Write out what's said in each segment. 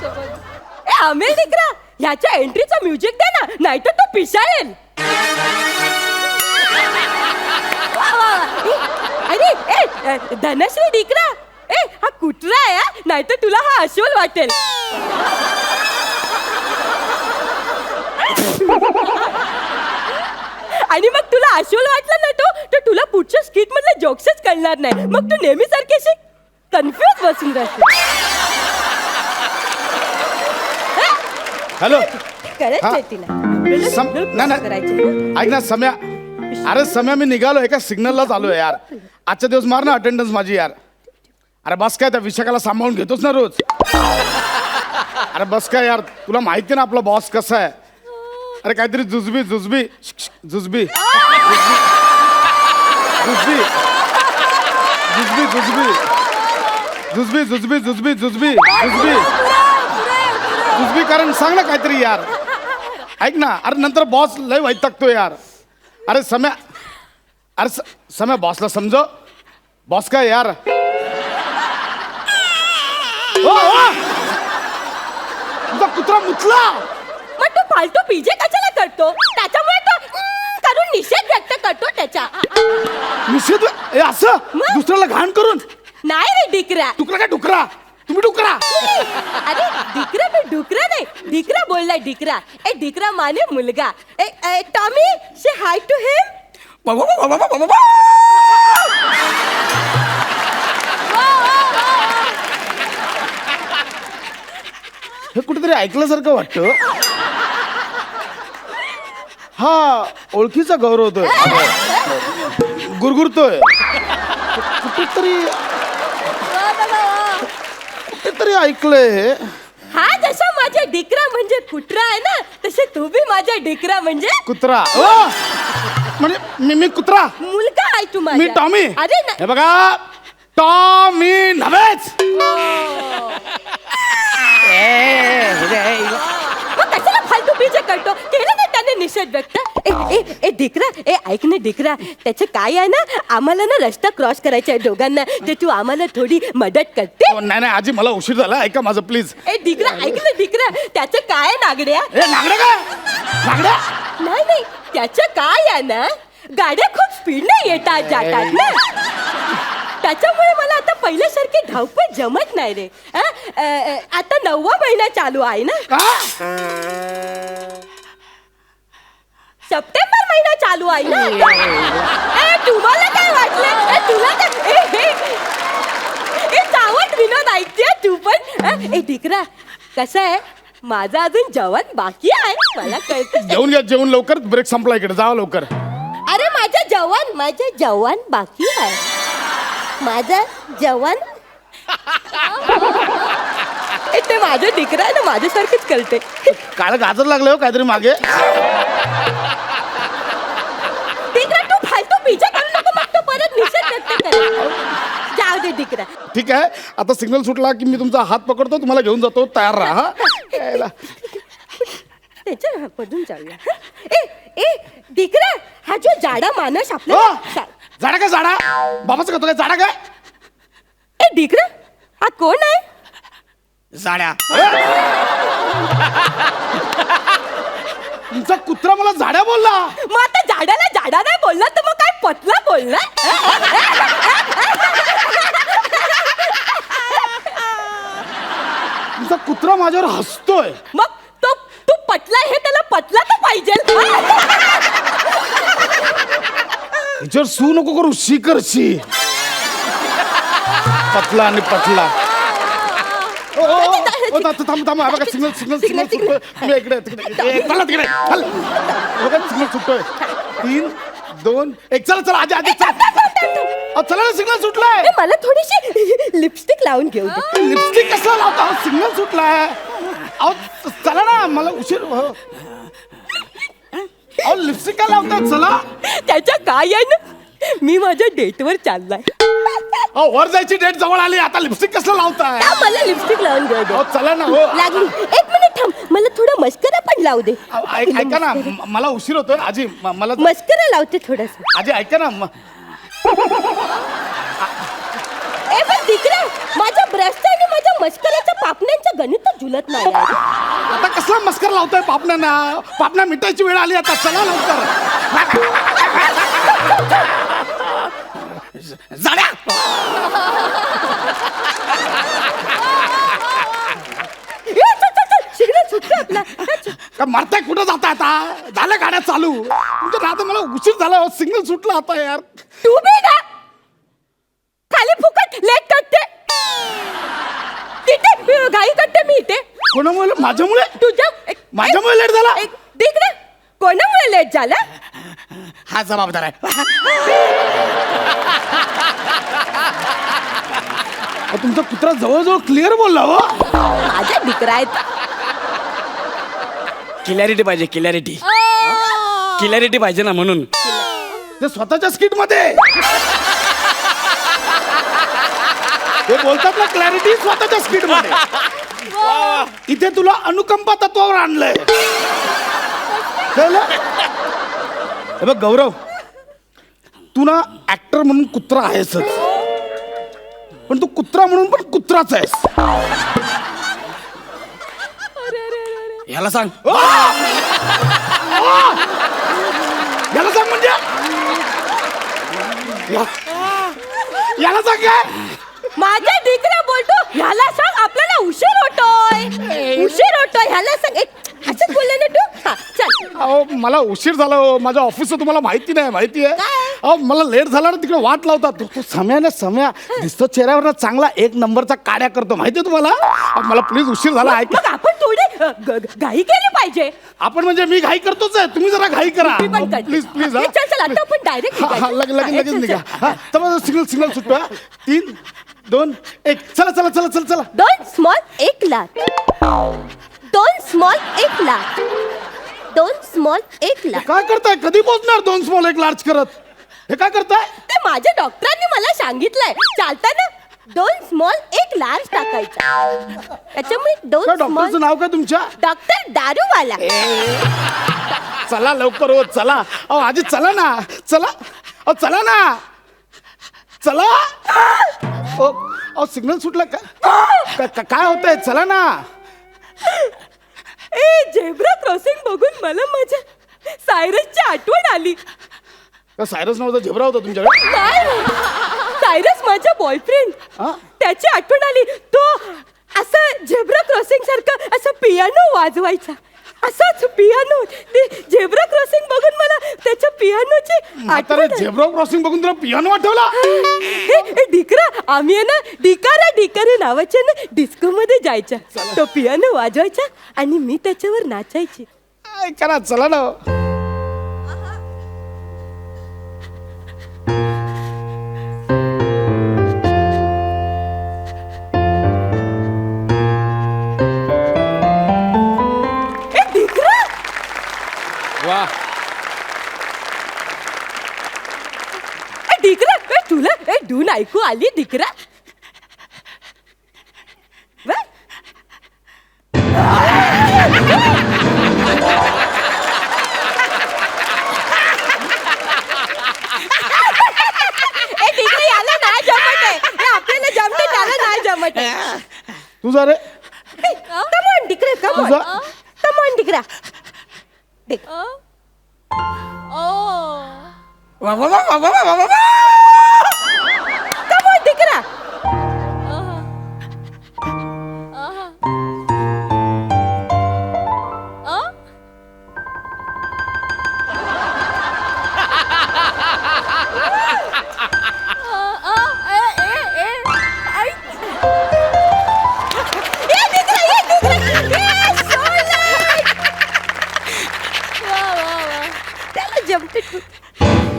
ए Amiel दिकरा, ह्याच्या एंट्रीचं music दे ना, नाहीतर तो पिसाळेल. अरे ए धनश्री दिकरा, ए हा कुत्रा आहे, नाहीतर तुला हा अस्वल वाटेल. आणि मग तुला अस्वल वाटलं ना तर तुला पुढच्या स्किट मधले जोक्सच कळणार नाही. मग तू नेहमी सारखी कन्फ्युज बसून राहते. हॅलो करायचंय तिला करायचं. ऐक ना सम्या, अरे सम्या मी निघालो एका सिग्नललाच आलोय यार. आजच्या दिवस मार ना अटेंडन्स माझी यार. अरे बस काय, त्या विशाखाला सांभाळून घेतोच ना रोज. अरे बस काय यार, तुला माहिती ना आपला बॉस कसा आहे. अरे काहीतरी जुजबी जुजबी जुजबी जुजबी जुजबी जुजबी जुजबी जुजबी जुजबी जुजबी जुजबी जुजबी कारण सांग ना काहीतरी यार. ऐक ना, अरे नंतर बॉस लय वैतागतो यार. अरे सम्या, अरे सम्या बॉसला समजव. बॉस काय यार, तुझा कुत्रा मुतला. मग तू फालतू पीजे कशाला करतो? त्याच्यामुळे तो करून निषेध व्यक्त करतो त्याचा. निषेध असं दुसऱ्याला घाण करून? नाही रे डिकरा. डुकरा काय डुकरा? तुम्ही डुकरा. अरे डिकरा मी डुकरा नाही, डिकरा बोललाय डिकरा. ए डिकरा माने मुलगा. ए टॉमी से हाय टू हिम. हे कुठेतरी ऐकल्यासारखं वाटतं. हा ओळखीचा गौरव होतोय, गुरगुरतोय कुठेतरी ऐकलंय हे. हा जसा माझा डिकरा म्हणजे कुत्रा आहे ना, तसे तू बी माझा डिकरा म्हणजे कुत्रा. म्हणजे मी कुत्रा, मुलगा आहे तू माझा. मी टॉमी. अरे हे बघा, टॉमी नव्हेच. मग कशाला फालतू पीछे करतो? केलं ना त्याने निषेध व्यक्त. ए डिकरा, ए ऐक ना डिकरा, त्याचं काय आहे ना, आम्हाला ना रस्ता क्रॉस करायचा आहे दोघांना, ते तू आम्हाला थोडी मदत करते? नाही नाही आजी, मला उशीर झाला, ऐका माझं प्लीज. ए डिकरा ऐक ना डिकरा, त्याचं काय आहे नागड्या? नागड्या काय नागड्या? नाही त्याचं काय आहे ना, गाड्या खूप स्पीडने येतात जातात ना, त्याच्यामुळे मला आता पहिल्यासारखी धावपळ जमत नाही रे. आता 9वा महिना चालू आहे ना, सप्टेंबर महिना चालू आहे ना. तुम्हाला काय वाटलं? तुला काय चावट विनोद ऐकते तू पण? ए डिकरा, कसं आहे, माझा अजून जेवण बाकी आहे, मला कळतं. जेवून घ्या, जेवण लवकर, ब्रेक संपला, इकडे जावा लवकर. अरे माझं जेवण बाकी आहे, माझं जेवण. ते माझं डिकरा आहे ना, माझ्यासारखंच कळते. काळ गाजर लागलं हो काहीतरी मागे. डिकरा तू फालतू पिझ्झा करू नको, मग तो परत निषेध व्यक्त कर. जाऊ दे डिकरा. ठीक आहे, आता सिग्नल सुटला की मी तुमचा हात पकडतो, तुम्हाला घेऊन जातो, तयार राहा. त्याच्या पदून चालला. ए डिकरा, हा जो जाडा माणूस आपला. जाडा काय जाडा? बाबाचं करतो काय जाडा काय? ए डिकरा, हा कोण आहे? जाड्या. तुमचा कुत्रा मला जाड्या बोलला. मग आता जाड्याला जाडा नाही बोलला तर मग काय पतला बोलला? तुमचा कुत्रा माझ्यावर हसतोय. मग तू पतला हे त्याला पतला तर पाहिजे. हिच्यावर सू नको करू, शी कर शी. पतला आणि पतला. थांब बघा, सिग्नल मी इकडे तिकडे सिग्नल सुटतोय. 3, 2, 1 चला आजी चला ना, सिग्नल सुटलाय. मला थोडीशी लिपस्टिक लावून घेऊ दे. लिपस्टिक कसं लावता? सिग्नल सुटलाय. अहो चला ना, मला उशीर. अहो लिपस्टिक काय लावतात? चला. त्याच्या काय आहे ना, मी माझ्या डेटवर चाललाय. वर जायची डेट जवळ आली, आता लिपस्टिक कसं लावताय? मला लिपस्टिक लावून घेऊ दे. चला ना. हो लागली. 1 मिनिट थांब, मला थोडं मस्करा पण लावू दे. ऐका ना, मला उशीर होतोय आजी, मला मस्करा लावते थोडस. आजी ऐका ना. पण डिकरा, माझ्या ब्रशचा आणि माझ्या मस्कराचा पापण्यांचं गणित झुलत नाही यार. आता कसला मस्कर लावतोय पापण्यांना? पापण्या मिटायची वेळ आली आता, चला लवकर. जाड्या सिग्नल सुटलं आपला. का मारताय? कुठं जाता आता? झाल्या गाड्या चालू. तुमच्या राहता मला उशीर झाला, सिग्नल सुटला आता यार. तू बी ना खाली फुकट लेट करते, तिथे घाई करते मी इथे. कोणामुळे? माझ्यामुळे? माझ्यामुळे लेट झाला? तिकडे कोणामुळे लेट झाला? हा जबाबदार आहे. तुमचा कुत्रा जवळजवळ क्लिअर बोलला हो. माझ्या डिकरा आहेत. क्लॅरिटी पाहिजे, क्लॅरिटी पाहिजे ना, म्हणून. ते स्वतःच्या स्किट मध्ये ते बोलतात ना, क्लॅरिटी स्वतःच्या स्किट मध्ये. इथे तुला अनुकंपा तत्वावर आणलंय. कळलं? हे बघ गौरव, तू ना ऍक्टर म्हणून कुत्रा आहेसच, पण तू कुत्रा म्हणून पण कुत्राच आहेस. ह्याला सांग. याला सांग म्हणजे याला सांग काय? माझ्या डिकरा बोलतो ह्याला सांग आपल्याला उशीर होतोय ह्याला सांग. असं बोलले ना तू. हा, चल. अहो मला उशीर झाला हो, माझ्या ऑफिसचं तुम्हाला माहिती नाही. माहिती आहे? काय? अहो मला लेट झाला ना, तिकडे वाट लावतात. तो सम्या दिसतो चेहऱ्यावर चांगला, एक नंबरचा काड्या करतो. माहिती आहे तुम्हाला? अहो, मला प्लीज उशीर झाला. मग आपण थोडी घाई केली पाहिजे. आपण म्हणजे मी घाई करतोच आहे, तुम्ही जरा घाई करा मी पण करते. Please please. चल चल आता आपण डायरेक्ट लगेच निघा. हा, तर सिग्नल सुटतो. 3, 2, 1 चला चला चला चला चला. 2 small 1 lakh. 2 small 1 lakh. 2 small 1 lakh. काय करताय? कधी पोहोचणार 2 स्मॉल 1 लार्ज करत? हे काय करताय? ते माझ्या डॉक्टरांनी मला सांगितलंय चालताना 2 स्मॉल 1 लार्ज टाकायचा. त्याच्यामुळे 2 डॉक्टरचं स्मॉल. नाव काय तुमच्या? डॉक्टर दारूवाला. चला लवकर हो, चला. अहो आजी चला ना, चला. अहो चला ना, चला. अहो सिग्नल सुटला का? काय होतंय? चला ना. झेब्रा क्रॉसिंग बघून मला माझ्या सायरसची आठवण आली. सायरस नव्हता, झेब्रा होता तुमच्याकडे? काय? सायरस माझा बॉयफ्रेंड. हा? त्याची आठवण आली. तो असं झेब्रा क्रॉसिंग सारखं असं पियानो वाजवायचा. असाच पियानो. ते झेब्रा क्रॉसिंग बघून मला त्याच्या पियानोची आठवण आली. झेब्रा क्रॉसिंग बघून तुला पियानो आठवला? डिकरा आम्ही आहे ना डिकारा नावाच्या ना डिस्को मध्ये जायच्या. तो पियानो वाजवायचा आणि मी त्याच्यावर नाचायची. करा चला ना. वा, डिकरा तुला धून ऐकू आली डिकरा? याला नाही जमत आहे. आपल्याला जमते, त्याला नाही जमत आहे. तुझा रे कमॉन डिकरा, कमॉन डिकरा. वा, वा, वा, वा, वा, वा, वा, वा. कमॉन डिकरा.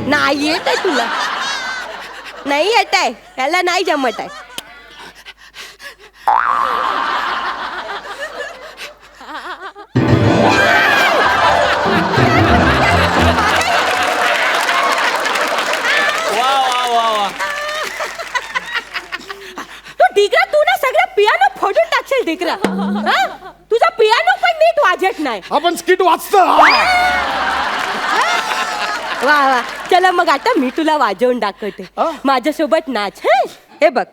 नाही येत आहे तुला, नाही येत आहे त्याला, नाही जमत आहे. वा वा वा वा. तू डिकरा, तू ना सगळं पियानो फोडून टाकशील डिकरा. हा? तुझा पियानो पण नीट वाजत नाही. आपण स्किट वाचतो. वा वा, चला मग आता मी तुला वाजवून दाखवते. हा? माझ्यासोबत नाच. हे बघ.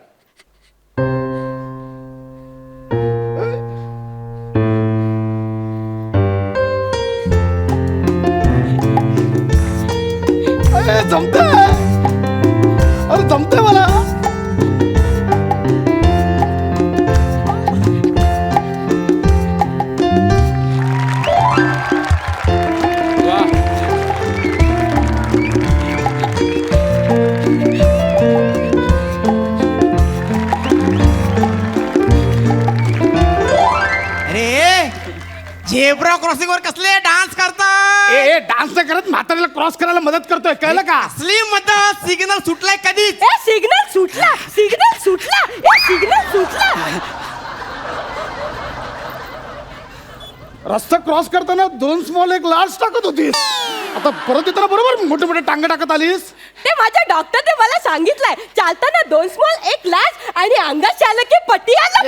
झेब्रा क्रॉसिंग वर कसले डान्स करता ए डान्स नाही करत, म्हाताऱ्याला क्रॉस करायला मदत करतोय, कळलं का? असली मदत सिग्नल सुटलाय कधीच. ए सिग्नल सुटला, सिग्नल सुटला, ए सिग्नल सुटला. रस्ता क्रॉस करताना 2 स्मॉल 1 लार्ज टाकत होतीस, आता परत येताना बरोबर मोठे मोठे टांगे टाकत आलीस. ते माझ्या डॉक्टरने मला सांगितलंय, चालताना 2 स्मॉल 1 लार्ज आणि अंगात आलं की पटियाला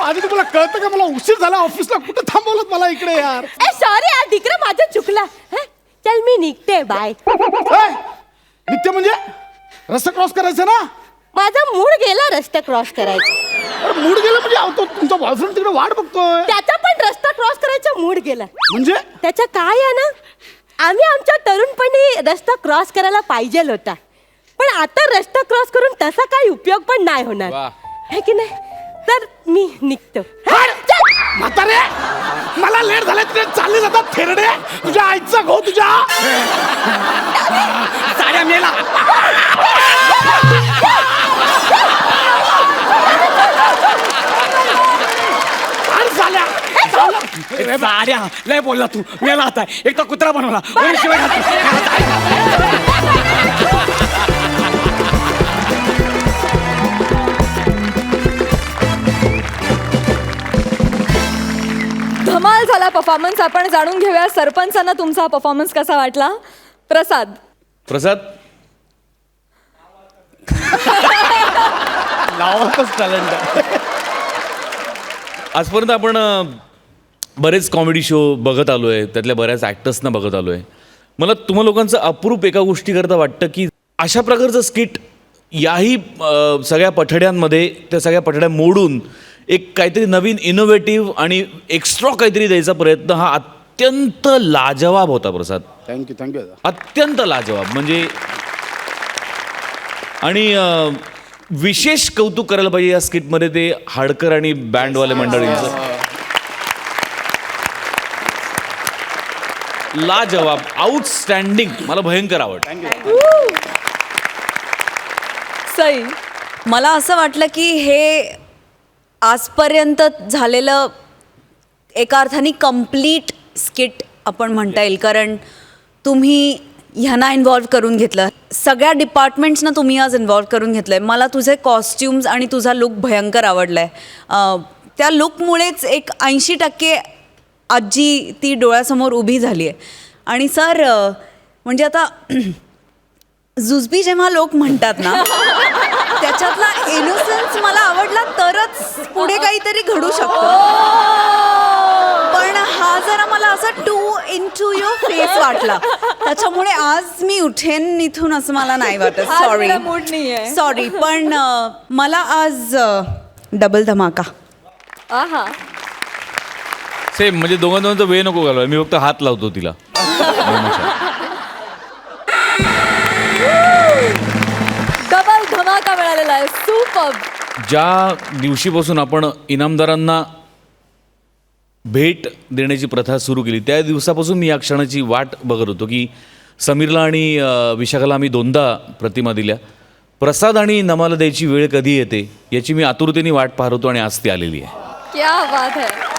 आधी तुम्हाला कळतं का मला उशीर झाला ऑफिसला, कुठे थांबवलं मला इकडे यार. ए सॉरी यार डिकरा, माझं चुकलं. हं? चल मी निघते, बाय. नित्य म्हणजे रस्ता क्रॉस करायचा ना. माझा मूड गेला रस्ता क्रॉस करायचा. अरे मूड गेला म्हणजे अहो, तो तुमचा बॉयफ्रेंड तिकडे वाट बघतोय. त्याचा पण रस्ता क्रॉस करायचा मूड गेला. म्हणजे त्याच्या काय आहे ना, आम्ही आमच्या तरुणपणी रस्ता क्रॉस करायला पाहिजे होता, पण आता रस्ता क्रॉस करून तसा काही उपयोग पण नाही होणार, है की नाही? तर मी निघतो. म्हातारे मला लेट झालं, तुझे चालले जातात थेरडे, तुझ्या आईचा घो तुझ्या साड्या मेला. साड्या लय बोलला तू, मेला आता एक तर कुत्रा बनवला शिवाय धमाल झाला परफॉर्मन्स. आपण जाणून घेऊया सरपंचांना तुमचा परफॉर्मन्स कसा वाटला. प्रसाद लावातच टॅलेंट. आजपर्यंत आपण बरेच कॉमेडी शो बघत आलो आहे, त्यातल्या बऱ्याच ॲक्टर्सना बघत आलो आहे. मला तुम्हा लोकांचं अप्रूप एका गोष्टीकरता वाटतं की अशा प्रकारचं स्किट याही सगळ्या पठड्यांमध्ये, त्या सगळ्या पठड्या मोडून एक काहीतरी नवीन इनोव्हेटिव्ह आणि एक्स्ट्रा काहीतरी द्यायचा प्रयत्न हा अत्यंत लाजवाब होता प्रसाद. थँक्यू. अत्यंत लाजवाब म्हणजे. आणि विशेष कौतुक करायला पाहिजे या स्किटमध्ये ते हाडकर आणि बँडवाले मंडळींचं. लाजवाब, आउटस्टँडिंग, मला भयंकर आवडतं. सई, मला असं वाटलं की हे आजपर्यंत झालेलं एका अर्थाने कम्प्लीट स्किट आपण म्हणता येईल, कारण तुम्ही ह्यांना इन्व्हॉल्व करून घेतलं, सगळ्या डिपार्टमेंट्सना तुम्ही आज इन्व्हॉल्व करून घेतलं आहे. मला तुझे कॉस्ट्युम्स आणि तुझा लुक भयंकर आवडला आहे. त्या लुकमुळेच एक 80% आजी ती डोळ्यासमोर उभी झाली आहे. आणि सर म्हणजे आता जुजबी जेव्हा लोक म्हणतात ना, त्याच्यातला इनोसन्स मला आवडला तरच पुढे काहीतरी घडू शकतं. पण हा जरा मला असा टू इंटू युअर फेस वाटला, त्याच्यामुळे आज मी उठेन इथून असं मला नाही वाटत. सॉरी मूड नाहीये. सॉरी, पण मला आज डबल धमाका. आहा, सेम म्हणजे दोघांचा वेळ नको घालवाय, मी फक्त हात लावतो तिला. डबल धमाका मिळालेला आहे. सुपर. ज्या दिवशीपासून आपण इनामदारांना भेट देण्याची प्रथा सुरू केली त्या दिवसापासून मी या क्षणाची वाट बघत होतो की समीरला आणि विशाखाला आम्ही 2दा प्रतिमा दिल्या. प्रसाद आणि नमाला द्यायची वेळ कधी येते याची मी आतुरतेने वाट पाहत होतो आणि आज ती आलेली आहे. क्या बात है.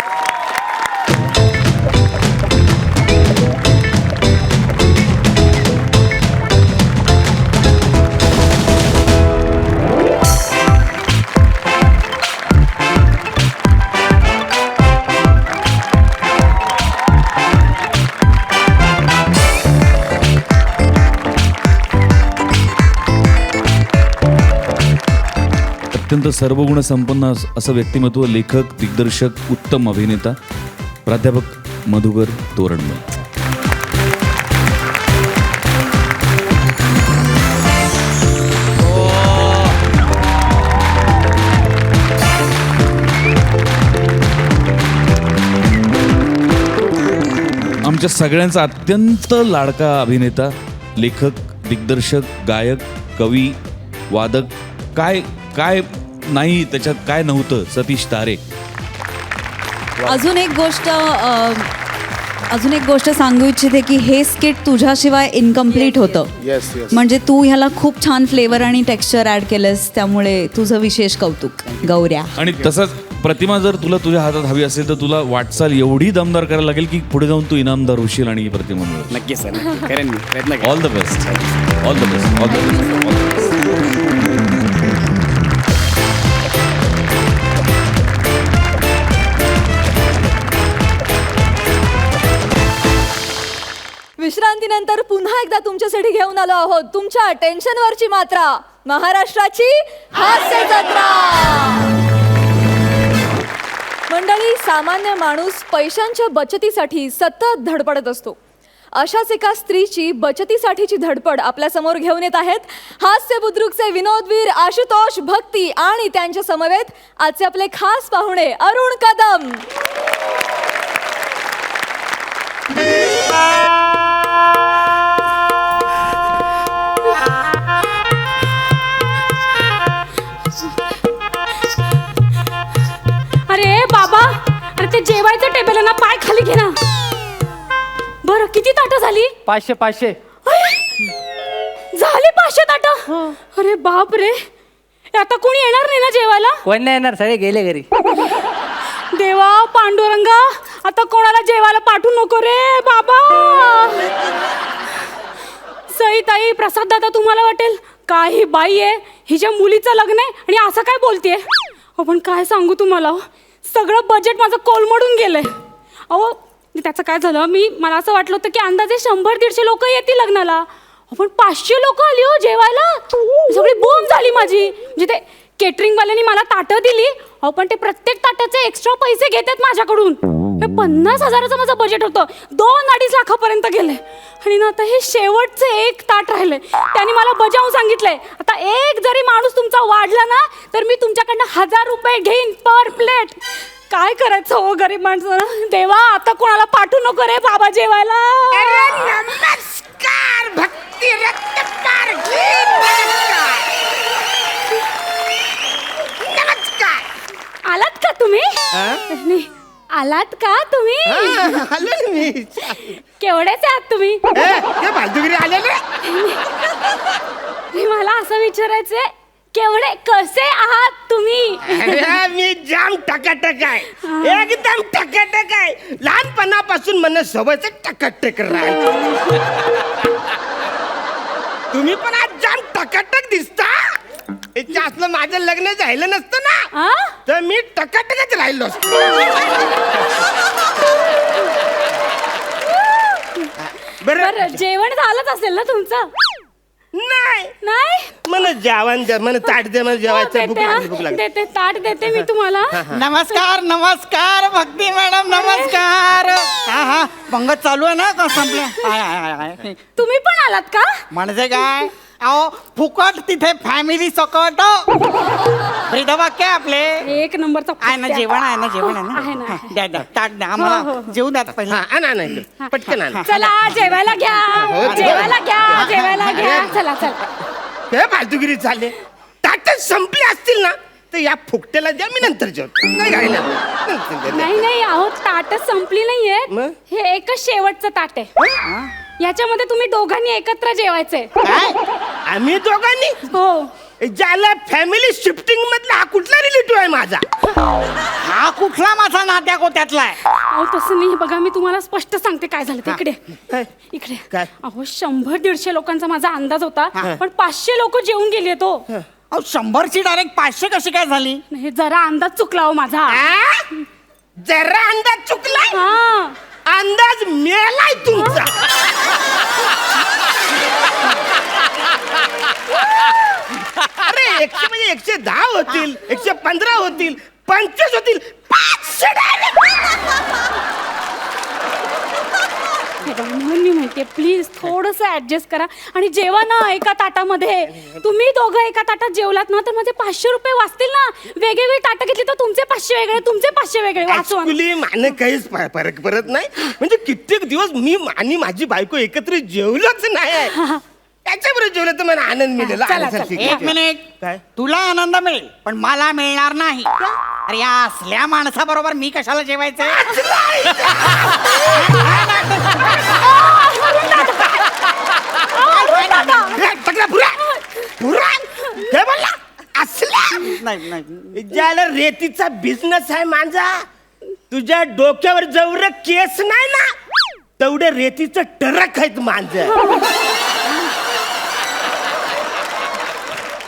अत्यंत सर्वगुण संपन्न असं व्यक्तिमत्व, लेखक, दिग्दर्शक, उत्तम अभिनेता, प्राध्यापक मधुकर तोरणमल. आमच्या सगळ्यांचा अत्यंत लाडका अभिनेता, लेखक, दिग्दर्शक, गायक, कवी, वादक, काय काय नाही त्याच्यात काय नव्हतं, सतीश तारे. अजून एक गोष्ट अजून एक गोष्ट सांगू इच्छिते की हे स्किट तुझ्याशिवाय इनकम्प्लीट होतं. Yes yes. म्हणजे तू ह्याला खूप छान फ्लेवर आणि टेक्स्चर ऍड केलंस, त्यामुळे तुझं विशेष कौतुक गौऱ्या. आणि तसंच प्रतिमा जर तुला तुझ्या हातात हवी असेल तर तुला वाटचाल एवढी दमदार करायला लागेल की पुढे जाऊन तू इनामदार होशील आणि ही प्रतिमा मिळेल. नक्की सर, करेन मी प्रयत्न करेन. All the best, all the best, all the best. विश्रांतीनंतर पुन्हा एकदा तुमच्यासाठी घेऊन आलो आहोत तुमच्या टेन्शनवरची मात्रा, महाराष्ट्राची हास्य जत्रा. मंडळी, सामान्य माणूस पैशांच्या बचतीसाठी सतत धडपडत असतो. अशाच एका स्त्रीची बचतीसाठीची धडपड आपल्या समोर घेऊन येत आहेत हास्य बुद्रुकचे विनोदवीर आशुतोष भक्ती आणि त्यांच्या समवेत आजचे आपले खास पाहुणे अरुण कदम. अरे बाबा, अरे ते जेवायचं टेबल आहे ना, पाय खाली घे ना. बरं, किती ताटं झाली? 500. झाली 500 ताटं. अरे बाप रे, आता कोणी येणार नाही ना जेवायला? कोण नाही येणार, सगळे गेले घरी. देवा पांडुरंगा, आता कोणाला जेवायला पाठवू नको रे बाबा. सई ताई, प्रसाद दादा, तुम्हाला वाटेल काही बाई आहे, हिच्या मुलीचं लग्न आहे आणि असं काय बोलतेय. पण काय सांगू तुम्हाला, सगळं बजेट माझं कोलमडून गेलंय. अहो, त्याचं काय झालं, मला असं वाटलं होतं की अंदाजे 100-150 लोक येतील लग्नाला. पण 500 लोक आली हो जेवायला. सगळी बोंब झाली माझी. म्हणजे ते केटरिंगवाल्यांनी मला ताटं दिली, पण ते प्रत्येक ताटाचे एक्स्ट्रा पैसे घेतात माझ्याकडून. 50,000चं माझं बजेट होतं, 2-2.5 लाखापर्यंत गेले. आणि ना आता हे शेवटचं एक ताट राहिलंय. त्यांनी मला बजावून सांगितलंय, आता एक जरी माणूस तुमचा वाढला ना तर मी तुमच्याकडनं 1000 रुपये घेईन पर प्लेट. काय करायचं हो गरीब माणसं. देवा, आता कोणाला पाठवू नको रे बाबा जेवायला. नमस्कार भक्ती रत्नपार, नमस्कार. आलात का तुम्ही? नाही, आलात का तुम्ही? आलो ना मी. केवढेच आहात तुम्ही? ते बाजूगिरी आलेले. मला असं विचारायचंय, केवढे कसे आहात तुम्ही? अरे, मी जाम टकाटक आहे, एकदम टकाटक आहे. लहानपणापासून मला सवयच टकाटक राहायचं. तुम्ही पण आज जाम टकाटक दिसता. याच्या असलं माझं लग्न झालं नसतं ना आ? तर मी टकाटकच राहिलो असतो. बरं, जेवण झालंच असेल ना तुमचं? नाही नाही? मला जेवण द्या, मला ताट द्या, मला जेवायचं. भूक देते, लागली, भूक लागली. देते, ताट देते मी तुम्हाला. नमस्कार नमस्कार भक्ती मॅडम, नमस्कार. हा हा, पंगत चालू आहे ना का संपल्या? आहे. तुम्ही पण आलात का? म्हणजे काय, अहो फुकट तिथे फॅमिली सकट. वाक्य आपले. एक नंबरचा आहे ना जेवण, आहे ना जेवण, आहे आहे ना, ना. आहे. द्या द्या, ताट द्या हो, आम्हाला, हो. जेवू द्या पहिले. हा, आणा आणा इकडे. पटकन आणा. चला जेवायला घ्या, जेवायला घ्या, जेवायला घ्या. चला चला. हे फालतूगिरी चालले. ताटच संपले असतील ना तर या फुकट्याला द्या, मी नंतर जेवतो. नाही काय नाही नाही, अहो ताटच संपली नाहीये. मग? हे एकच शेवटचं ताट आहे. याच्यामध्ये तुम्ही दोघांनी एकत्र जेवायचंय. काय आम्ही दोघांनी? हो. ज्याला फॅमिली शिफ्टिंग मधला हा कुठला रिलेटिव्ह आहे माझा? हा कुठला माझा नात्या गोत्यातला आहे? अहो तसं नाही, बघा मी तुम्हाला स्पष्ट सांगते काय झालं ते. इकडे काय? इकडे. काय? अहो 100-150 लोकांचा माझा अंदाज होता, पण 500 लोक जेवून गेले तो. अहो 100ची डायरेक्ट 500 कशी काय झाली? हे जरा अंदाज चुकला हो माझा. आ? जरा अंदाज चुकलाय. हा. अंदाज मेलाय तुमचा. अरे 100 म्हणजे 110 होतील, 115 होतील, 25 होतील, 500 मी म्हणते प्लीज थोडस ऍडजस्ट करा आणि जेवा ना एका ताटामध्ये. तुम्ही दोघं एका ताटात जेवलात ना तर माझे 500 रुपये वाचतील ना. वेगवेगळी ताटं घेतली तर तुमचे 500 वेगळे, तुमचे 500 वेगळे. वाचवा. ऍक्च्युली मला काहीच फरक पडत नाही. म्हणजे कित्येक दिवस मी आणि माझी बायको एकत्र जेवलोच नाही. त्याच्याबरोबर जेवलं तर मला आनंद मिळेल. चला, चला. एक मिनिट. काय? तुला आनंद मिळेल पण मला मिळणार नाही. अरे या असल्या माणसाबरोबर मी कशाला जेवायचं? टकला पुरा पुरा काय बोलला असला नाही नाही ज्याला रेतीचा बिझनेस आहे माझा तुझ्या डोक्यावर जवळ केस नाही ना तेवढे रेतीचं टरक आहेत माझं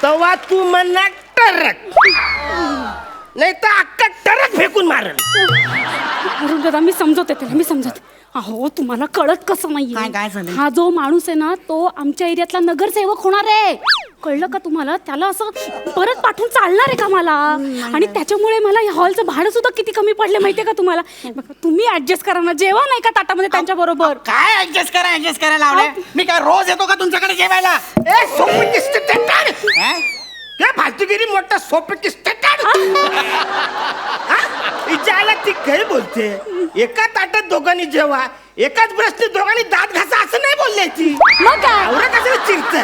तेव्हा तू म्हणणार टरक नाही तर अक्का टरक फेकून मारल अरुण दादा मी समजवते त्याला मी समजवते अहो तुम्हाला कळत कसं काय नाही झालं? हा जो माणूस आहे ना तो आमच्या एरियातला नगरसेवक होणार आहे कळलं का तुम्हाला त्याला असं परत पाठवून चालणार आहे का मला आणि त्याच्यामुळे मला या हॉलचं भाडं सुद्धा किती कमी पडले माहितीये का तुम्हाला बघा, तुम्ही ऍडजस्ट करा ना जेव्हा नाही का ताटामध्ये त्यांच्या बरोबर काय ऍडजस्ट करायला लावले मी काय रोज येतो का तुमच्याकडे जेवायला ए सोपी काय फालतूगिरी मोठा सोपी ज्याला ती काही बोलते एका ताटात दोघांनी जेवा एकाच ब्रशने दोघांनी दात घासा असं नाही बोलले ती मग काय आवरा कसं चिरत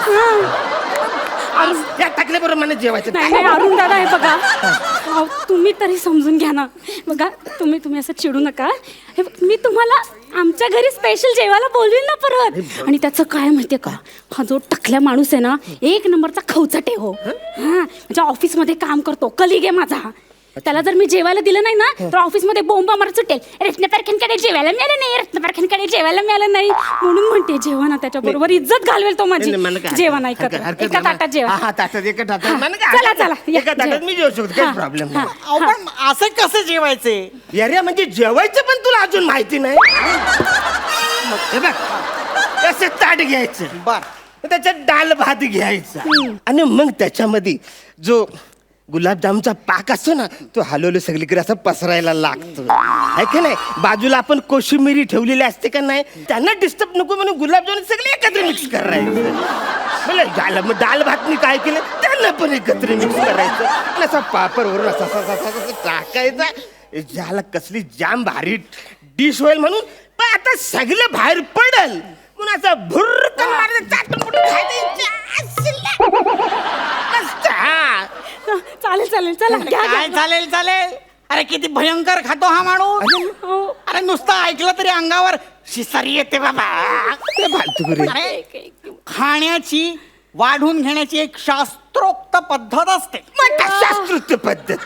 या टाकल्याबरोबर मला जेवायचं नाही नाही अरुण दादा हे बघा अहो, तुम्ही तरी समजून घ्या ना बघा तुम्ही असं चिडू नका हे बघ, मी तुम्हाला आमच्या घरी स्पेशल जेवायला बोलवीन ना परत आणि त्याचं काय माहितीये का हा जो टकल्या माणूस आहे ना एक नंबरचा खवचटे हो हा म्हणजे ऑफिसमध्ये काम करतो कलिग आहे माझा त्याला जर मी जेवायला दिलं नाही ना तर ऑफिसमध्ये बोंबा मारत सुटेल रत्नपारख्यांकडे जेवायला मिळालं नाही रत्नपारख्यांकडे जेवायला मिळालं नाही म्हणून म्हणते जेवा ना त्याच्या बरोबर इज्जत घालवेल तो माझी जेवा नाही का एका ताटात जेवा हा ताटात एका ताटात मला चला, चला, या, एका ताटात मी जेवू शकतो काही प्रॉब्लेम नाही अहो, पण असं कसं जेवायचे अरे म्हणजे जेवायचं पण तुला अजून माहिती नाही हे बघ असं ताट घ्यायचं बर त्याच्यात डाल भात घ्यायचा आणि मग त्याच्यामध्ये जो गुलाबजामचा पाक असतो ना तो हलवलं सगळीकडे असं पसरायला लागतो आहे का नाही बाजूला आपण कोशिंबिरी ठेवलेली असते का नाही त्यांना डिस्टर्ब नको म्हणून गुलाबजामुन सगळे एकत्र मिक्स करायचं मग डाल भातनी काय केलं त्यांना पण एकत्र मिक्स करायचं आणि असा पापड वरून असा टाकायचा ज्याला कसली जाम भारी डिश होईल म्हणून पण आता सगळं बाहेर पडल म्हणून असं भुर्रकन मारायचं चाटून कुठून चालेल चालेल चला घ्या, काय घ्या. चालेल अरे किती भयंकर खातो हा माणूस हो. अरे नुसतं ऐकलं तरी अंगावर शिसारी येते बाबा अरे खाण्याची वाढून घेण्याची एक शास्त्रोक्त पद्धत असते शास्त्रोक्त पद्धत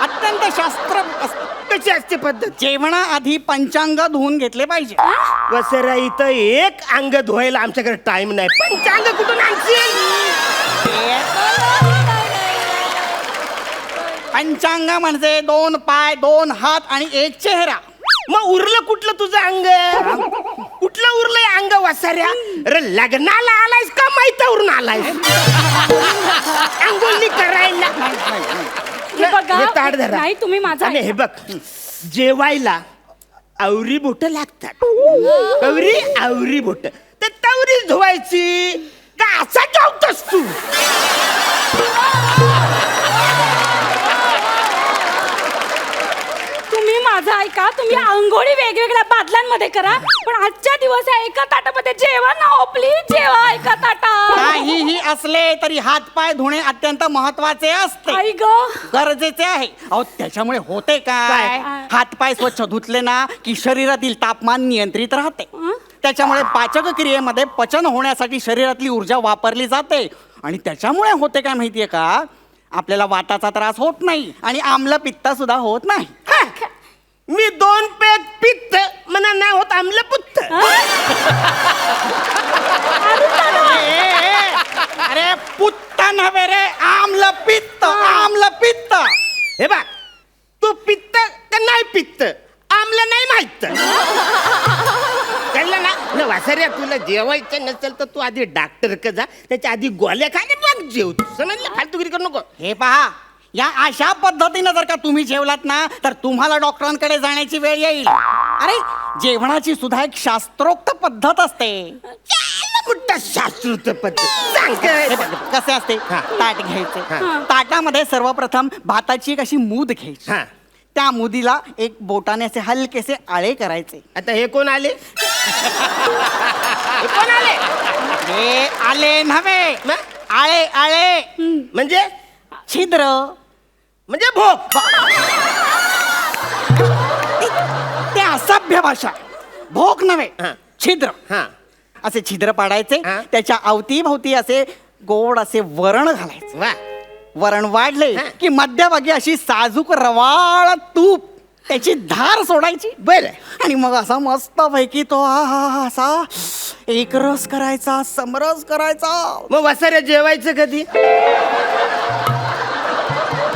अत्यंत शास्त्र असते कशी असते पद्धत जेवणाआधी पंचांग धुवून घेतले पाहिजे वसरा इथं एक अंग धुवायला आमच्याकडे टाइम नाही पंचांग कुठून आणशील पंचांग म्हणजे 2 पाय 2 हात आणि 1 चेहरा मग उरलं कुठलं तुझं अंग कुठलं उरलंय अंग वसाऱ्या अरे लग्नाला आलायस का माहितीवरून आलायस अंगोली करायला हे बघा, हे ताट धरा. नाही तुम्ही माझा आणि हे बघ जेवायला आवरी बोट लागतात आवरी बोट तर तवरी धुवायची का असा जेवतोस तू तुम्ही माझा ऐका तुम्ही आंघोळी वेगवेगळ्या बादल्यांमध्ये करा पण आजच्या दिवस या एका ताटामध्ये जेवा ना हो प्लीज जेवा एका ताटात काहीही असले तरी हात पाय धुणे अत्यंत महत्वाचे असते आई ग गरजेचे आहे अहो त्याच्यामुळे होते काय हात पाय स्वच्छ धुतले ना की शरीरातील तापमान नियंत्रित राहते त्याच्यामुळे पाचक क्रियेमध्ये पचन होण्यासाठी शरीरातली ऊर्जा वापरली जाते आणि त्याच्यामुळे होते काय माहितीये का आपल्याला वाताचा त्रास होत नाही आणि आम्ल पित्त सुद्धा होत नाही मी 2 पेग पित्त म्हणा नाही होत आमलपुत्त अरे पुत्त नव्हे रे आम्ल पित्त हे बघ तू पित्त का नाही पित्त आमलं नाही माहित कळलं ना वासऱ्या तुला जेवायचं नसेल तर तू आधी डॉक्टर का जा त्याच्या आधी गोळ्या खाणे मग जेव समजलं फालतूगिरी करू नको हे पहा या अशा पद्धतीनं जर का तुम्ही जेवलात ना तर तुम्हाला डॉक्टरांकडे जाण्याची वेळ येईल अरे जेवणाची सुद्धा एक शास्त्रोक्त पद्धत असते मोठा शास्त्रोक्त पद्धत सांग हे बघ, कसे असते ताट घ्यायचे ताटामध्ये सर्वप्रथम भाताची एक अशी मूद घ्यायची हा त्या मुदीला एक बोटाने असे हलकेसे आळे करायचे आता हे कोण आले हे कोण आले हे आले नव्हे मग? आळे आळे म्हणजे छिद्र म्हणजे भोग ते असभ्य भाषा भोक नव्हे हा. छिद्र हा असे छिद्र पाडायचे हा. त्याच्या अवतीभवती असे गोड असे वरण घालायचे वा वरण वाढले हा. की मध्यभागी अशी साजूक रवाळ तूप त्याची धार सोडायची बरं आणि मग असा मस्त पैकी तो असा एकरस करायचा समरस करायचा. मग वसाऱ्या जेवायचं कधी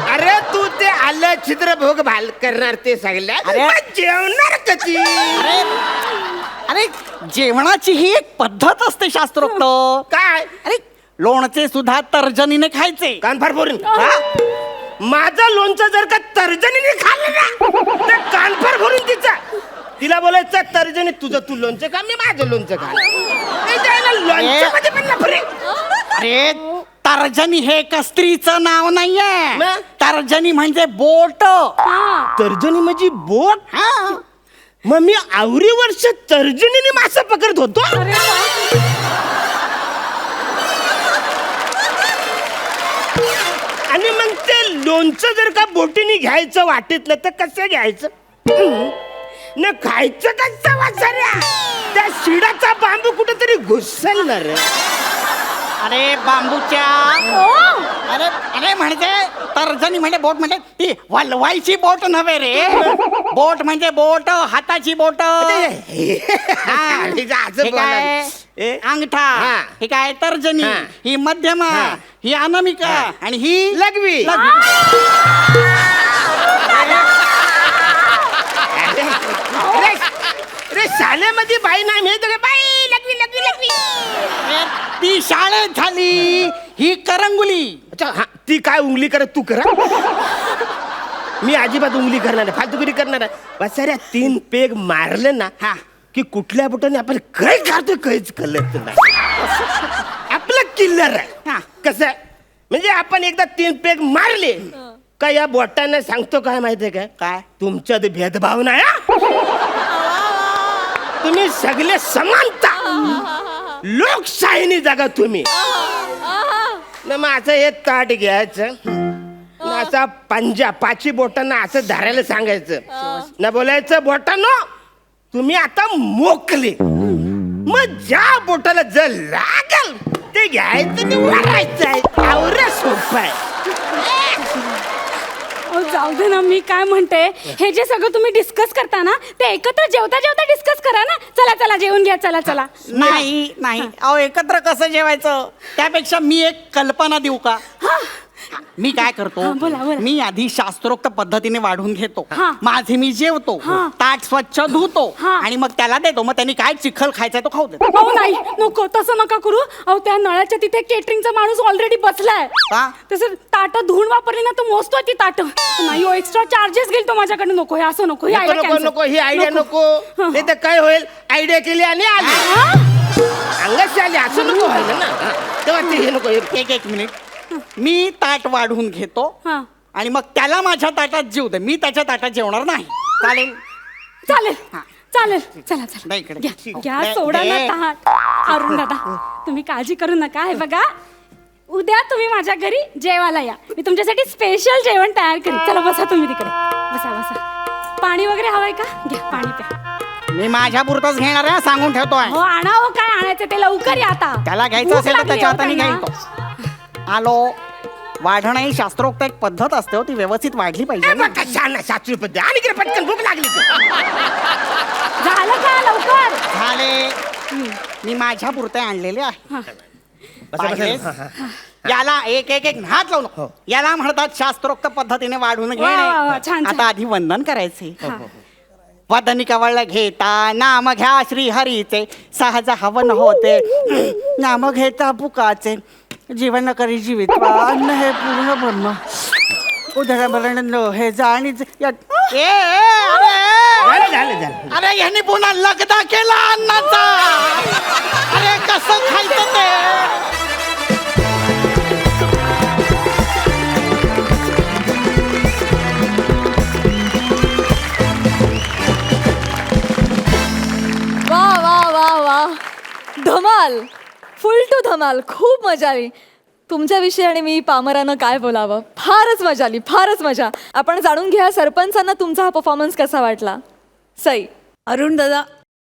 अरे तू ते आलं छिद्र भोग भाल करणार ते सांगल्या अरे. मग जेवणार कधी अरे अरे जेवणाची ही एक पद्धत असते शास्त्रोक्त. काय अरे लोणचे सुद्धा तर्जनीने खायचे. कान फार फोडून माझं लोणचं जर का तर्जनीने खाल्लं ना तर कान फार भरून तिला बोलायचं तर्जनी तुझं तू लोणचं खा मी माझं लोणचं खा लोणच्यामध्ये पण नफरे. अरे तर्जनी हे स्त्रीचं नाव नाहीये. मग? तर्जनी म्हणजे बोट. तर्जनी म्हणजे बोट हा. मग मी आवरी वर्ष तर्जनीने मासा पकडत होतो आणि मग ते लोणचं जर का बोटीने घ्यायचं वाटेतलं तर कसं घ्यायचं न खायचं कसं वाचाऱ्या त्या शिडाचा बांबू कुठेतरी घुसलणार अरे बांबूच्या अरे अरे म्हणजे तर्जनी म्हणजे बोट म्हणजे ती वलवायची बोट नव्हे रे. बोट म्हणजे बोट हाताची बोट. अंगठा हा. ही काय तर्जनी हा. ही मध्यमा हा. ही अनामिका आणि ही लघवी अरे शाळेमध्ये बाई नाही मिळत का बाई लघवी लघवी लघवी अरे, ती शाळेत झाली ही करंगुली. अच्छा हा ती काय उंगली करत तू करा मी अजिबात उंगली करणार आहे फालतुगिरी करणार आहे बसाऱ्या 3 पेग मारले ना हा. की कुठल्या बोटाने आपण काय काढतोय काहीच कळत नाही आपलं किल्लर आहे हा. कसं आहे? म्हणजे आपण एकदा 3 पेग मारले का या बोटाने सांगतो काय माहितीये काय काय तुमच्यात भेदभाव नाही हा? तुम्ही सगळे समानता लोकशाहीने जगा तुम्ही न मग असं हे ताट घ्यायचं न असा पंजा 5 बोटांना असं धरायला सांगायचं न बोलायचं बोटांनो तुम्ही आता मोकले मग ज्या बोटाला जर लागल ते घ्यायचं ते वाढायचं आहे आवरा सोपं आहे अहो, जाऊ दे ना मी काय म्हणते हे जे सगळं तुम्ही डिस्कस करता ना ते एकत्र जेवता जेवता डिस्कस करा ना. चला चला जेवून घ्या चला चला. नाही नाही अहो एकत्र कसं जेवायचं त्यापेक्षा मी एक कल्पना देऊ का. मी काय करतो हा, बोला, बोला. मी आधी शास्त्रोक्त पद्धतीने वाढून घेतो हा. माझे मी जेवतो हा. ताट स्वच्छ धुतो हा. आणि मग त्याला देतो मग त्यांनी काय चिखल खायचा तो खाऊ देतो. अहो नाही नको तसं नका करू. अहो त्या नळाच्या तिथे केटरिंगचा माणूस ऑलरेडी बसलाय का? तसं ताट धुवून वापरली ना तो मोजतोय ती ताट नाही हो एक्स्ट्रा चार्जेस घेईल तो माझ्याकडे. नको हे असं नको. ही नको idea नको cancel. नको ही आयडिया नको हा. नाही तर काय होईल आयडिया केली आणि आली हा? अंगाशी आली असं नको व्हायला ना हा. तेव्हा ते हे नको हे एक मिनिट मी ताट वाढून घेतो हा. आणि मग त्याला माझ्या ताटात जेवू दे मी त्याच्या ताटात जेवणार नाही. चालेल चालेल हा. चालेल चला चला नाही इकडे. घ्या घ्या दे- सोडा ना दे. ताट. अरुण दादा तुम्ही काळजी करू नका. हे बघा उद्या तुम्ही माझ्या घरी जेवायला या. मी तुमच्यासाठी स्पेशल जेवण तयार करेन. चला बसा तुम्ही तिकडे बसा बसा. पाणी वगैरे हवंय का घ्या पाणी प्या. मी माझ्या पुरतच घेणार आहे सांगून ठेवतोय. हो आणा हो काय आणायचं ते लवकर या आता. त्याला घ्यायचं भूक असेल तर लागली त्याच्या हो हाताने त्यांना. घ्यायचो. आलो वाढणं ही शास्त्रोक्त एक पद्धत असते हो ती व्यवस्थित वाढली पाहिजे ना. सातशे रुपये आणि इकडे पटकन भूक लागली झालं का लवकर. झाले मी माझ्या पुरते आणलेले आहे. हा. पाहिलेस? याला एक एक एक हात लावून याला म्हणतात शास्त्रोक्त पद्धतीने वाढून वा, वा, वा, घेणे. छान, छान. आता आधी वंदन करायचे. हा. वदनी कवळ घेता नाम घ्या श्री हरीचे सहज हवन होते नाम घेता पुकाचे जीवन करी जीवित अन्न हे पूर्ण ब्रह्म उदरमरण हे जाणीच अरे ह्यांनी पुन्हा लगदा केला अन्नाचा. अरे कसं खायचं ते. वा वा वा वा धमाल फुल टू धमाल. खूप मजा आली तुमच्याविषयी आणि मी पामरानं काय बोलावं. फारच मजा आली फारच मजा. आपण जाणून घ्या सरपंचांना तुमचा हा परफॉर्मन्स कसा वाटला. सई अरुण दादा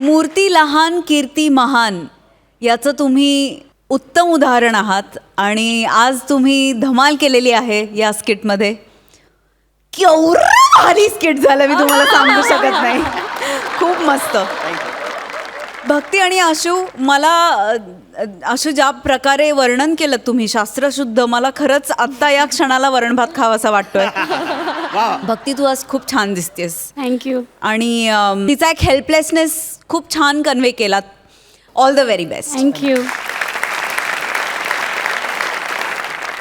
मूर्ती लहान कीर्ती महान याचं तुम्ही उत्तम उदाहरण आहात आणि आज तुम्ही धमाल केलेली आहे या स्किटमध्ये. केवढं भारी स्किट झालं मी तुम्हाला सांगू शकत नाही. खूप मस्त. भक्ती आणि आशू, मला आशू ज्या प्रकारे वर्णन केलं तुम्ही शास्त्रशुद्ध, मला खरंच आत्ता या क्षणाला वरण भात खावासा वाटतोय. भक्ती, तू आज खूप छान दिसतेस. थँक्यू. आणि तिचा एक हेल्पलेसनेस खूप छान कन्वे केलात. All the very best. Thank you.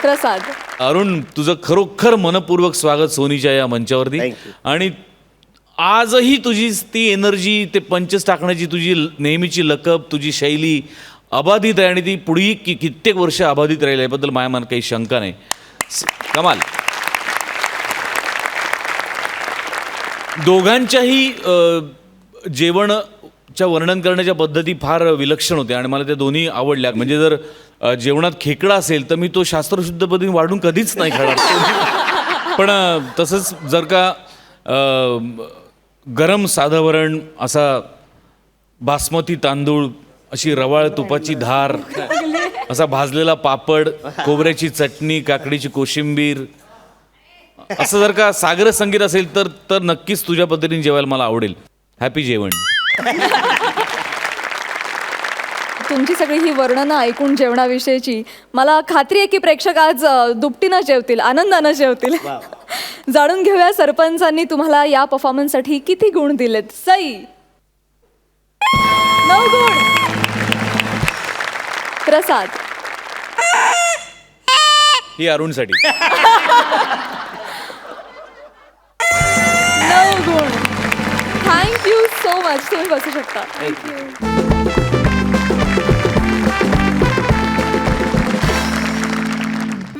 Prasad. Arun, तुझं खरोखर मनपूर्वक स्वागत सोनीच्या या मंचावरती. Thank you. आणि आजही तुझी ती एनर्जी, ते पंचस टाकण्याची तुझी नेहमीची लकब, तुझी शैली अबाधित आहे आणि ती पुढेही कित्येक वर्ष अबाधित राहील, याबद्दल माझ्या मनात काही शंका नाही. कमाल. दोघांच्याही जेवणच्या वर्णन करण्याच्या पद्धती फार विलक्षण होत्या आणि मला त्या दोन्ही आवडल्या. म्हणजे जर जेवणात खेकडा असेल तर मी तो शास्त्रशुद्ध पद्धतीने वाढून कधीच नाही खाणार. पण तसंच जर का गरम साधं वरण, असा बासमती तांदूळ, अशी रवाळ तुपाची धार, असा भाजलेला पापड, खोबऱ्याची चटणी, काकडीची कोशिंबीर, असं जर का सागर संगीत असेल तर नक्कीच तुझ्या पद्धतीने जेवायला मला आवडेल. हॅपी जेवण. तुमची सगळी ही वर्णनं ऐकून जेवणाविषयीची मला खात्री आहे की प्रेक्षक आज दुपटीनं जेवतील, आनंदानं जेवतील. जाणून घेऊया सरपंचांनी तुम्हाला या परफॉर्मन्ससाठी किती गुण दिलेत. सई. 9 गुण. प्रसाद. ही अरुणसाठी. 9 गुण. Thank you so much. तुम्ही बसू शकता. थँक्यू.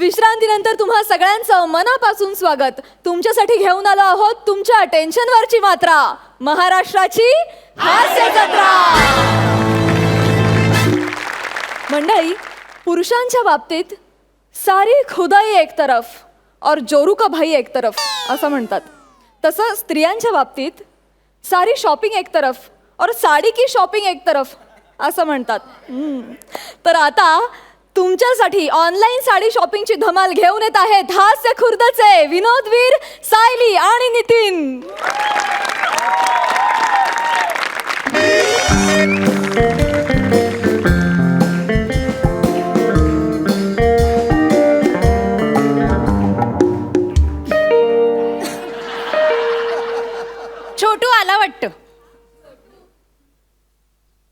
विश्रांतीनंतर तुम्हा सगळ्यांचं मनापासून स्वागत. तुमच्यासाठी घेऊन आलो आहोत तुमच्या टेन्शनवरची मात्रा, महाराष्ट्राची हास्य जत्रा. मंडळी, पुरुषांच्या बाबतीत सारी खुदाई एक तरफ और जोरू का भाई एक तरफ असं म्हणतात. तसं स्त्रियांच्या बाबतीत सारी शॉपिंग एक तरफ और साडी की शॉपिंग एक तरफ असं म्हणतात. तर आता तुमच्यासाठी ऑनलाईन साडी शॉपिंगची धमाल घेऊन येत आहेत हास्य खुर्दचे विनोदवीर सायली आणि नितीन. छोटू आला वाटतं.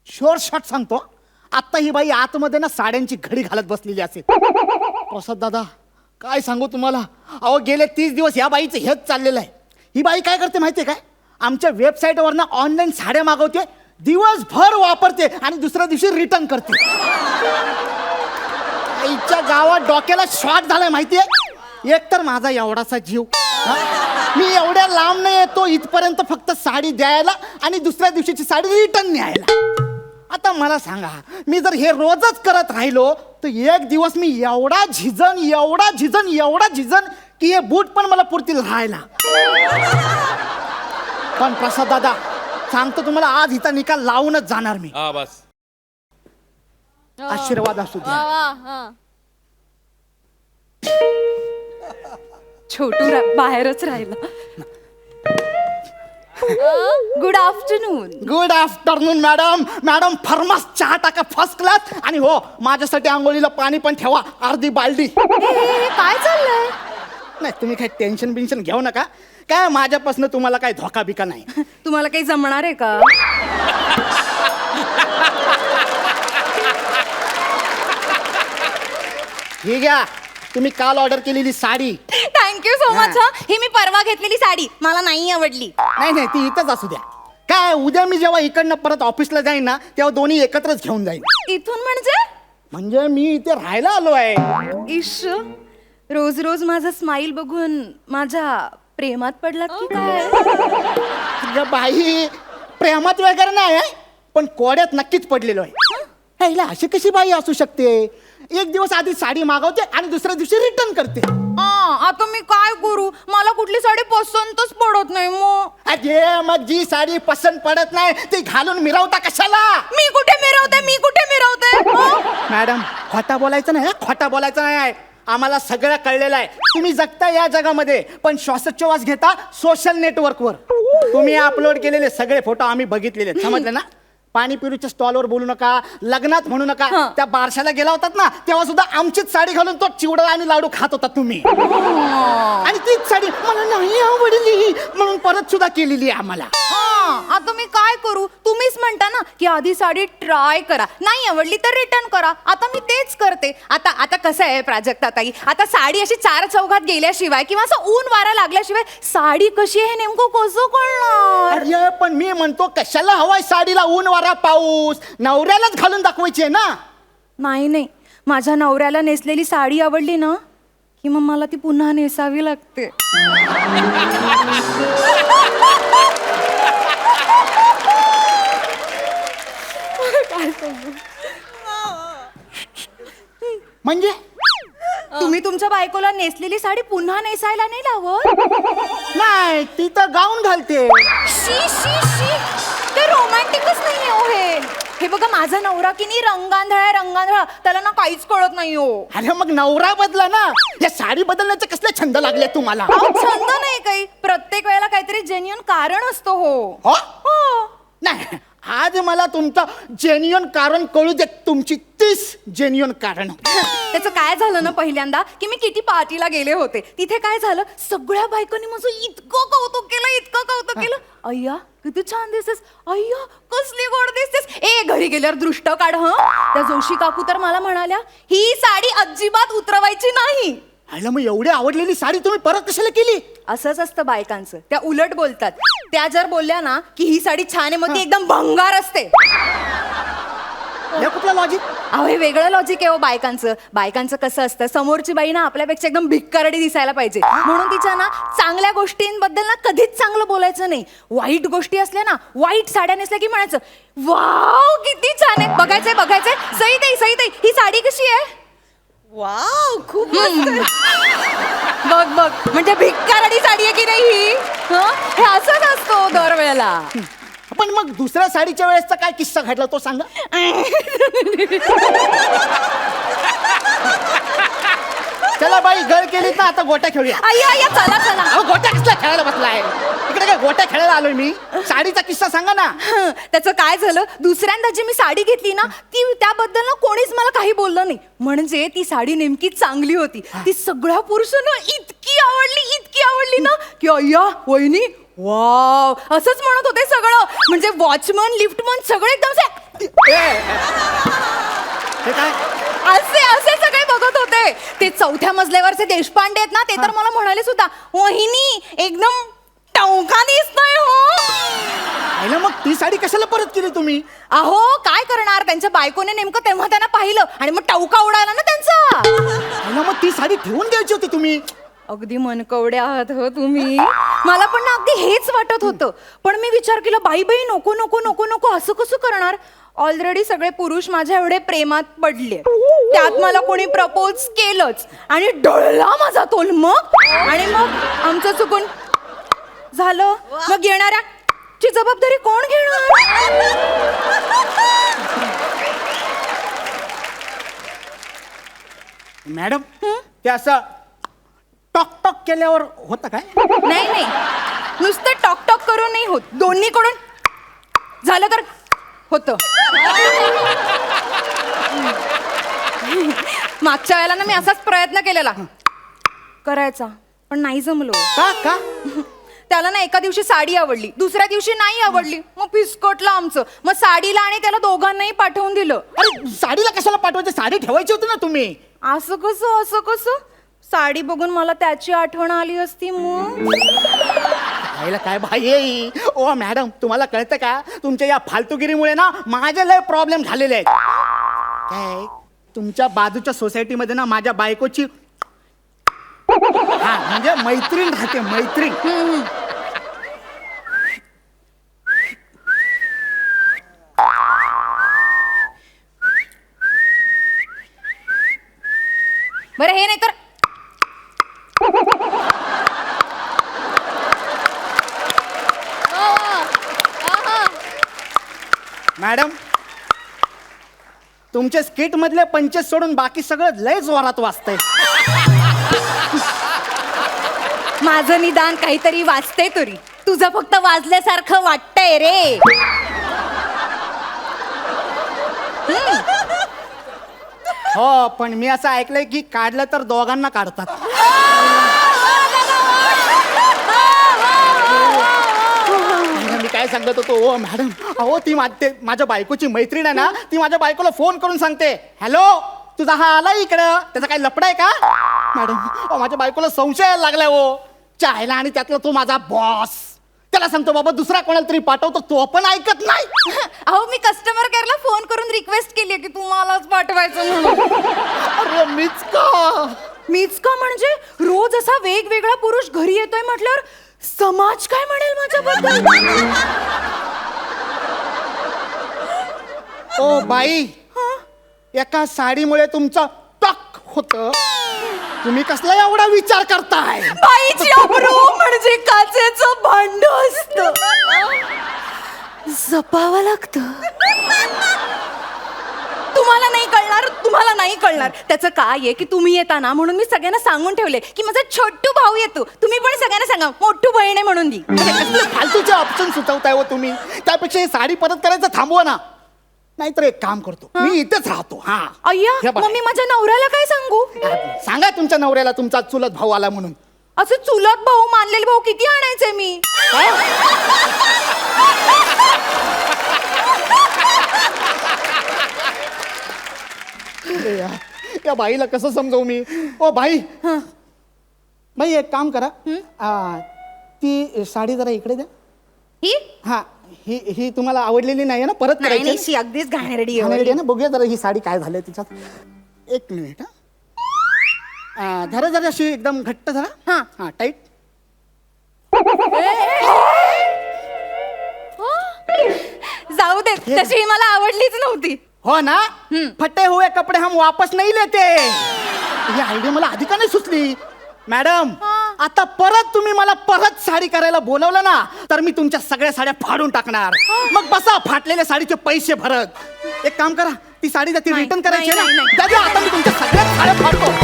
शोर शॉट सांगतो, आत्ता ही बाई आतमध्ये ना साड्यांची घडी घालत बसलेली असेल. प्रसाद दादा, काय सांगू तुम्हाला, अहो गेले 30 दिवस या बाईचं हेच चाललेलं आहे. ही बाई काय करते माहिती आहे काय, आमच्या वेबसाईटवर ना ऑनलाईन साड्या मागवते, दिवसभर वापरते आणि दुसऱ्या दिवशी रिटर्न करते. आईच्या गावात डोक्याला शॉट झालाय माहितीये. एक तर माझा एवढासा जीव, मी एवढ्या लांब नाही येतो इथपर्यंत फक्त साडी द्यायला आणि दुसऱ्या दिवशीची साडी रिटर्न न्यायला. आता मला सांगा, मी जर हे रोजच करत राहिलो तर एक दिवस मी एवढा झिजन की हे बूट पण मला पुरतील राहायला. पण प्रसाद दादा सांगतो तुम्हाला, आज हिचा निकाल लावूनच जाणार मी. बस. आशीर्वाद असू द्या. छोटू बाहेरच राहिला. Good afternoon. Good afternoon madam फर्मास चहा टाका फर्स्ट क्लास. आणि हो, माझ्यासाठी आंघोळीला पाणी पण ठेवा, अर्धी बालडी. काय चाललंय? नाही, तुम्ही काही टेन्शन बिन्शन घेऊ नका. काय माझ्यापासून तुम्हाला काही धोका बिका नाही. तुम्हाला काही जमणार आहे का? हे घ्या, तुम्ही काल ऑर्डर केलेली साडी. Thank you so much. ही मी परवा घेतलेली साडी मला नाही आवडली. नाही ती इथंच असू द्या. काय उद्या मी जेव्हा इकडनं परत ऑफिसला जाईन ना, तेव्हा दोन्ही एकत्रच घेऊन जाईन. इथून म्हणजे? म्हणजे मी इथे राहायला आलो आहे. इश, रोज रोज माझा स्माइल बघून माझ्या प्रेमात पडलात की काय? अगं बाई, प्रेमात वगैरे नाही, पण कोड्यात नक्कीच पडलेलो आहे. हिला अशी कशी बाई असू शकते? एक दिवस आधी साडी मागवते आणि दुसऱ्या दिवशी रिटर्न करते. आता मी काय करू, मला कुठली साडी पसंतच पडत नाही. मग अरे मग जी साडी पसंत पडत नाही ती घालून मिरवता कशाला? मी कुठे मिरवते मॅडम खोटा बोलायचं नाही, खोटा बोलायचं नाही. आम्हाला सगळं कळलेलं आहे. तुम्ही जगता या जगामध्ये पण श्वासोच्छवास घेता सोशल नेटवर्कवर. तुम्ही अपलोड केलेले सगळे फोटो आम्ही बघितलेले आहेत, समजलं ना? पाणीपुरीच्या स्टॉलवर बोलू नका, लग्नात म्हणू नका. त्या बारशाला गेला होतात ना तेव्हा सुद्धा आमचीच साडी घालून तो चिवडा आणि लाडू खात होता तुम्ही. आणि तीच साडी मला नाही आवडली म्हणून परत सुद्धा केलेली आहे आम्हाला. आता मी काय करू, तुम्हीच म्हणता ना की आधी साडी ट्राय करा, नाही आवडली तर रिटर्न करा. आता मी तेच करते. आता कसं आहे प्राजक्ता ताई, आता साडी अशी चार चौघात गेल्याशिवाय किंवा असं ऊन वारा लागल्याशिवाय साडी कशी आहे नेमकं कसं कळणार? अरे पण मी म्हणतो कशाला हवाय साडीला ऊन वारा पाऊस, नवऱ्यालाच घालून दाखवायची आहे ना. नाही, माझ्या नवऱ्याला नेसलेली साडी आवडली ना की मग मला ती पुन्हा नेसावी लागते. म्हणजे तुम्ही तुमच्या बायकोला नेसलेली साडी पुन्हा नेसायला नाही लावत? नाही, ती तर गाऊन घालते. शी ते रोमॅन्टिकच नाही हो हे बघा माझा नवरा की नाही रंगांधळा त्याला ना काहीच कळत नाही हो. अरे मग नवरा बदला ना, या साडी बदलण्याचे कसले छंद लागले तुम्हाला? अहो, छंद नाही काही, प्रत्येक वेळेला काहीतरी जेन्युइन कारण असतो हो. नाही, आज मला तुमचं जेन्युइन कारण कळू दे. तुमची 30 जेन्युइन कारण. त्याचं काय झालं ना, पहिल्यांदा की मी किटी पार्टीला गेले होते. तिथे काय झालं, सगळ्या बायकांनी माझं इतकं कौतुक केलं. अय्या किती छान दिसतेस, अय्या कसली गोड दिसतेस. घरी गेल्यावर दृष्ट काढ. त्या जोशी काकू तर मला म्हणाल्या ही साडी अजिबात उतरवायची नाही. अरे मग एवढी आवडलेली साडी तुम्ही परत कशाला केली? असंच असतं बायकांचं, त्या उलट बोलतात. त्या जर बोलल्या ना की ही साडी छान आहे मग ती एकदम भंगार असते. हे कुठलं लॉजिक? अहो हे वेगळं लॉजिक आहे हो बायकांचं कसं असतं, समोरची बाई ना आपल्यापेक्षा एकदम भिक्कारडी दिसायला पाहिजे म्हणून तिच्या ना चांगल्या गोष्टींबद्दल ना कधीच चांगलं बोलायचं नाही. वाईट गोष्टी असल्या ना, वाईट साड्या नेसल्या की म्हणायचं वाव किती छान आहे, बघायचंय. सई ताई ही साडी कशी आहे? वाव खूप मस्त. बघ म्हणजे भिक्कारडी साडी आहे की नाही ही? हे असंच असतो दरवेळेला. पण मग दुसऱ्या साडीच्या वेळेसचा काय किस्सा घडला तो सांगा. चला बाई गळ केली ना, आता गोट्या खेळूया. अय्या चला. अहो गोट्या कसला खेळायला बसलाय? इकडे काय गोट्या खेळायला आलोय मी? साडीचा किस्सा सांगा ना. त्याचं काय झालं, दुसऱ्यांदा जी मी साडी घेतली ना त्याबद्दल ना कोणीच मला काही बोललं नाही. म्हणजे ती साडी नेमकी चांगली होती. ती सगळ्या पुरुषांना इतकी आवडली ना की अय्या वहिनी वाव असंच म्हणत होते सगळं. म्हणजे वॉचमन लिफ्टमन सगळे एकदम असे सगळे बघत होते. ते चौथ्या मजल्यावरचे देशपांडे आहेत ना, ते तर मला म्हणाले सुद्धा वहिनी एकदम टवका दिसतोय हो. मग ती साडी कशाला परत केली तुम्ही? अहो काय करणार, त्यांच्या बायकोने नेमकं तेव्हा त्यांना पाहिलं आणि मग टवका उडाला ना त्यांचा. मग ती साडी ठेवून द्यायची होती तुम्ही. अगदी मनकवडे आहात हो तुम्ही. मला पण ना अगदी हेच वाटत होतं, पण मी विचार केला बाई नको असं कसं करणार. ऑलरेडी सगळे पुरुष माझ्या एवढे प्रेमात पडले, त्यात मला कोणी प्रपोज केलंच आणि डळला माझा तोल. मग आमचं चुकून झालं, मग येणाऱ्याची जबाबदारी कोण घेणार? मॅडम ते असं टॉक केल्यावर होतं काय? नाही नुसतं टॉक करून नाही होत, दोन्हीकडून झालं तर होतं. मागच्या वेळेला ना मी असाच प्रयत्न केलेला करायचा पण नाही जमलो. का? त्याला ना एका दिवशी साडी आवडली, दुसऱ्या दिवशी नाही आवडली, मग फिसकटलं आमचं. मग साडीला आणि त्याला दोघांनाही पाठवून दिलं. अरे साडीला कशाला पाठवायचं? साडी ठेवायची होती ना तुम्ही. असं कसं साडी बघून मला त्याची आठवण आली असती मग. काय भाई ओ मॅडम तुम्हाला कळतं का, तुमच्या या फालतूगिरीमुळे ना माझे लय प्रॉब्लेम झालेले आहेत. काय तुमच्या बाजूच्या सोसायटीमध्ये ना माझ्या बायकोची म्हणजे मैत्रीण राहते, मैत्रीण. बरं हे नाही तर मॅडम तुमचे स्किट मधले पंचेस सोडून बाकी सगळं लय जोरात वाजतंय. माझं निदान काहीतरी वाचते तरी, तुझं फक्त वाजल्यासारखं वाटतंय रे. हो पण मी असं ऐकलंय की काढलं तर दोघांना काढतात. मी काय सांगत होतो ओ मॅडम, अहो ती माझ्या बायकोची मैत्रीण आहे ना, ती माझ्या बायकोला फोन करून सांगते, हॅलो तुझा हा आला इकडं, त्याचा काय लफडा आहे का? मॅडम अहो माझ्या बायकोला संशय यायला लागलाय हो चायला, आणि त्यातला तो माझा बॉस. त्याला सांगतो बाबा दुसरा कोणाला तरी पाठवतो, तो पण ऐकत नाही. अहो मी कस्टमर केअरला फोन करून रिक्वेस्ट केली की तू मलाच पाठवायचं म्हणून. अरे मीच का म्हणजे रोज असा वेगवेगळा पुरुष घरी येतोय म्हटल्यावर समाज काय म्हणेल माझ्याबद्दल? ओ बाई, एका साडीमुळे तुमचं टक होत, तुम्ही कसला एवढा विचार करताय? बाईची अब्रू म्हणजे काचेचं भांड असतं, जपावं लागतं. तुम्हाला नाही कळणार त्याचं काय आहे की तुम्ही येता ना, म्हणून मी सगळ्यांना सांगून ठेवले की माझा छोटू भाऊ येतो, तुम्ही पण सगळ्यांना सांगा मोठू बहीण आहे म्हणून दी. फालतूचे ऑप्शन सुचवताय हो तुम्ही. त्यापेक्षा ही साडी परत करायचं थांबवा ना, नाहीतर एक काम करतो, मी इथेच राहतो. हा अय्या हे बघा. मग मी माझ्या नवऱ्याला काय सांगू? सांगा तुमच्या नवऱ्याला तुमचा चुलत भाऊ आला म्हणून. असं चुलत भाऊ मानलेले भाऊ किती आणायचे मी? अरे यार, या बाईला कसं समजवू मी? ओ बाई, बाई एक काम करा, ती साडी जरा इकडे द्या. ही हा ही तुम्हाला आवडलेली नाही ना, परत करायची नाही ना? शी अगदीच घाणेरडी आहे. घाणेरडी आहे ना, बघूया जरा ही साडी काय झालंय तिच्यात. एक मिनिट हा, धरा जरा अशी एकदम घट्ट धरा. हा. हा टाईट. जाऊ दे, तशी मला आवडलीच नव्हती. हो ना, फटे हुए कपडे हम वापस नहीं लेते. ही आयडिया मला आधी का नाही सुचली? मॅडम आता परत तुम्ही मला परत साडी करायला बोलवलं ना, तर मी तुमच्या सगळ्या साड्या फाडून टाकणार. मग बसा फाटलेल्या साडीचे पैसे भरत. एक काम करा, ती साडी ती रिटर्न करायची आहे ना, द्या, आता मी तुमच्या सगळ्या साड्या फाडतो.